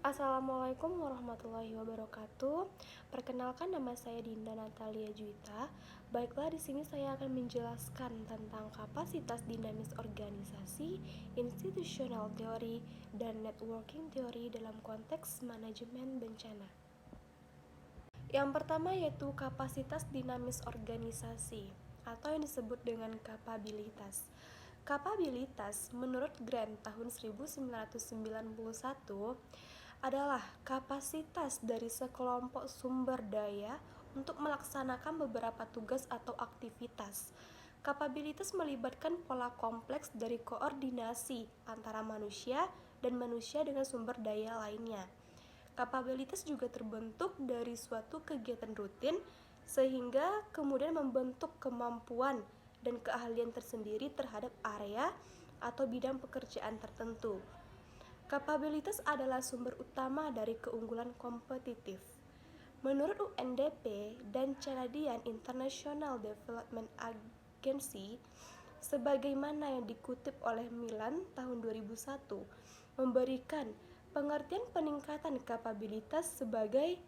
Assalamualaikum warahmatullahi wabarakatuh. Perkenalkan, nama saya Dinda Natalia Juwita. Baiklah, di sini saya akan menjelaskan tentang kapasitas dinamis organisasi, institutional theory, dan networking theory dalam konteks manajemen bencana. Yang pertama yaitu kapasitas dinamis organisasi atau yang disebut dengan kapabilitas. Kapabilitas menurut Grant tahun 1991 adalah kapasitas dari sekelompok sumber daya untuk melaksanakan beberapa tugas atau aktivitas. Kapabilitas melibatkan pola kompleks dari koordinasi antara manusia dan manusia dengan sumber daya lainnya. Kapabilitas juga terbentuk dari suatu kegiatan rutin sehingga kemudian membentuk kemampuan dan keahlian tersendiri terhadap area atau bidang pekerjaan tertentu. Kapabilitas adalah sumber utama dari keunggulan kompetitif. Menurut UNDP dan Canadian International Development Agency, sebagaimana yang dikutip oleh Milan tahun 2001, memberikan pengertian peningkatan kapabilitas sebagai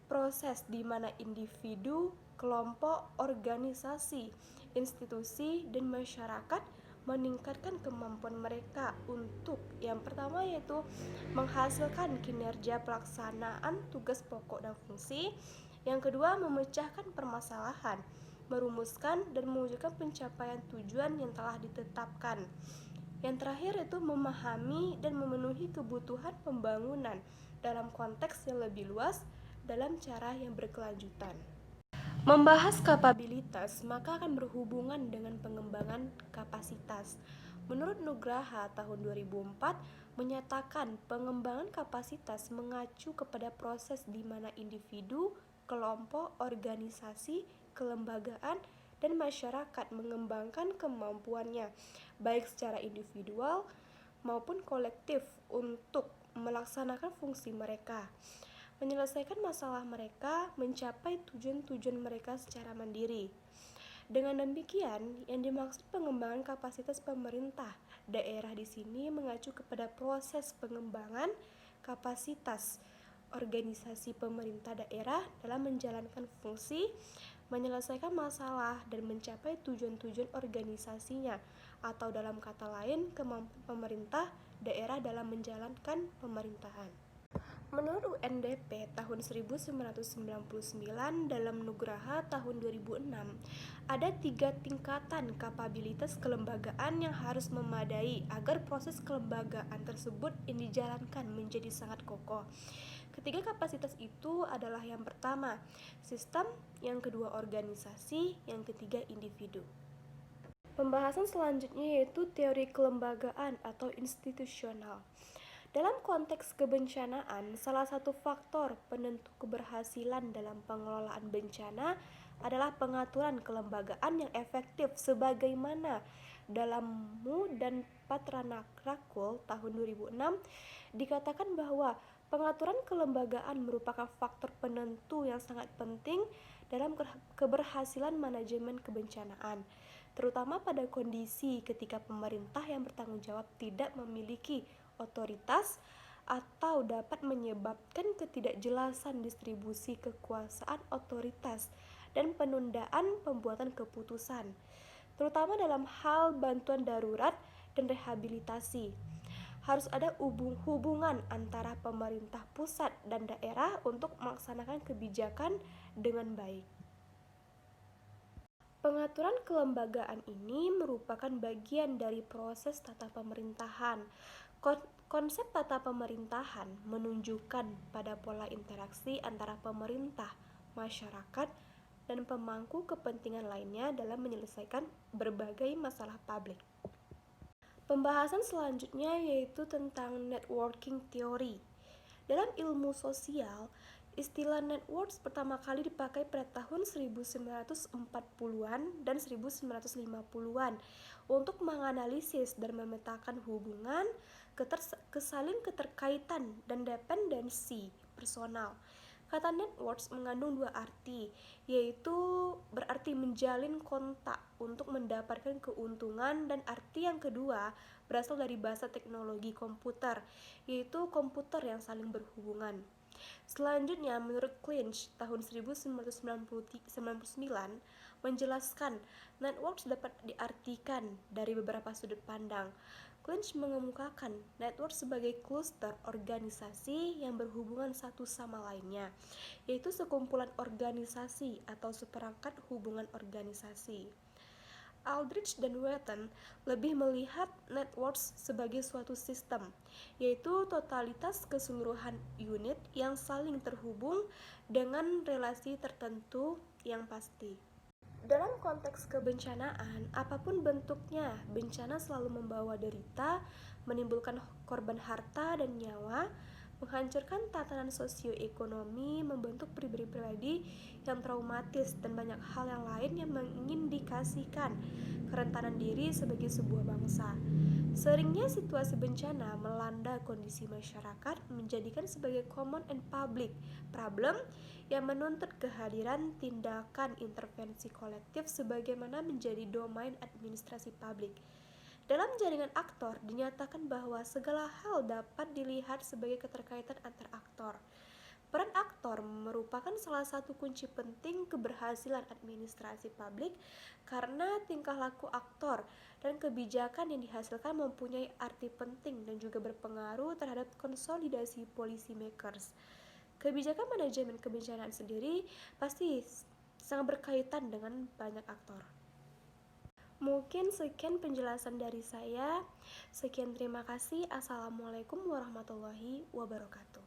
proses di mana individu, kelompok, organisasi, institusi, dan masyarakat meningkatkan kemampuan mereka untuk yang pertama yaitu menghasilkan kinerja pelaksanaan tugas pokok dan fungsi, yang kedua memecahkan permasalahan, merumuskan dan mewujudkan pencapaian tujuan yang telah ditetapkan, yang terakhir yaitu memahami dan memenuhi kebutuhan pembangunan dalam konteks yang lebih luas dalam cara yang berkelanjutan. Membahas kapabilitas maka akan berhubungan dengan pengembangan kapasitas. Menurut Nugraha tahun 2004 menyatakan pengembangan kapasitas mengacu kepada proses di mana individu, kelompok, organisasi, kelembagaan, dan masyarakat mengembangkan kemampuannya baik secara individual maupun kolektif untuk melaksanakan fungsi mereka, menyelesaikan masalah mereka, mencapai tujuan-tujuan mereka secara mandiri. Dengan demikian, yang dimaksud pengembangan kapasitas pemerintah daerah di sini mengacu kepada proses pengembangan kapasitas organisasi pemerintah daerah dalam menjalankan fungsi, menyelesaikan masalah, dan mencapai tujuan-tujuan organisasinya, atau dalam kata lain, kemampuan pemerintah daerah dalam menjalankan pemerintahan. Menurut UNDP tahun 1999 dalam Nugraha tahun 2006, ada 3 tingkatan kapabilitas kelembagaan yang harus memadai agar proses kelembagaan tersebut yang dijalankan menjadi sangat kokoh. Ketiga kapasitas itu adalah yang pertama, sistem, yang kedua organisasi, yang ketiga individu. Pembahasan selanjutnya yaitu teori kelembagaan atau institusional. Dalam konteks kebencanaan, salah satu faktor penentu keberhasilan dalam pengelolaan bencana adalah pengaturan kelembagaan yang efektif sebagaimana dalam Mu dan Patranakrakul tahun 2006 dikatakan bahwa pengaturan kelembagaan merupakan faktor penentu yang sangat penting dalam keberhasilan manajemen kebencanaan, terutama pada kondisi ketika pemerintah yang bertanggung jawab tidak memiliki otoritas atau dapat menyebabkan ketidakjelasan distribusi kekuasaan otoritas dan penundaan pembuatan keputusan, terutama dalam hal bantuan darurat dan rehabilitasi. Harus ada hubungan antara pemerintah pusat dan daerah untuk melaksanakan kebijakan dengan baik. Pengaturan kelembagaan ini merupakan bagian dari proses tata pemerintahan. Konsep tata pemerintahan menunjukkan pada pola interaksi antara pemerintah, masyarakat, dan pemangku kepentingan lainnya dalam menyelesaikan berbagai masalah publik. Pembahasan selanjutnya yaitu tentang networking theory. Dalam ilmu sosial, istilah networks pertama kali dipakai pada tahun 1940-an dan 1950-an untuk menganalisis dan memetakan hubungan, kesaling keterkaitan, dan dependensi personal. Kata networks mengandung dua arti, yaitu berarti menjalin kontak untuk mendapatkan keuntungan, dan arti yang kedua berasal dari bahasa teknologi komputer, yaitu komputer yang saling berhubungan. Selanjutnya, menurut Clinch tahun 1999 menjelaskan networks dapat diartikan dari beberapa sudut pandang. Clinch mengemukakan network sebagai kluster organisasi yang berhubungan satu sama lainnya, yaitu sekumpulan organisasi atau seperangkat hubungan organisasi. Aldrich dan Wheaton lebih melihat networks sebagai suatu sistem, yaitu totalitas keseluruhan unit yang saling terhubung dengan relasi tertentu yang pasti. Dalam konteks kebencanaan, apapun bentuknya, bencana selalu membawa derita, menimbulkan korban harta dan nyawa, menghancurkan tatanan sosioekonomi, membentuk pribadi-pribadi yang traumatis, dan banyak hal yang lain yang mengindikasikan kerentanan diri sebagai sebuah bangsa. Seringnya situasi bencana melanda kondisi masyarakat menjadikan sebagai common and public problem yang menuntut kehadiran tindakan intervensi kolektif sebagaimana menjadi domain administrasi publik. Dalam jaringan aktor, dinyatakan bahwa segala hal dapat dilihat sebagai keterkaitan antar aktor. Peran aktor merupakan salah satu kunci penting keberhasilan administrasi publik karena tingkah laku aktor dan kebijakan yang dihasilkan mempunyai arti penting dan juga berpengaruh terhadap konsolidasi policy makers. Kebijakan manajemen kebencanaan sendiri pasti sangat berkaitan dengan banyak aktor. Mungkin sekian penjelasan dari saya. Sekian, terima kasih. Assalamualaikum warahmatullahi wabarakatuh.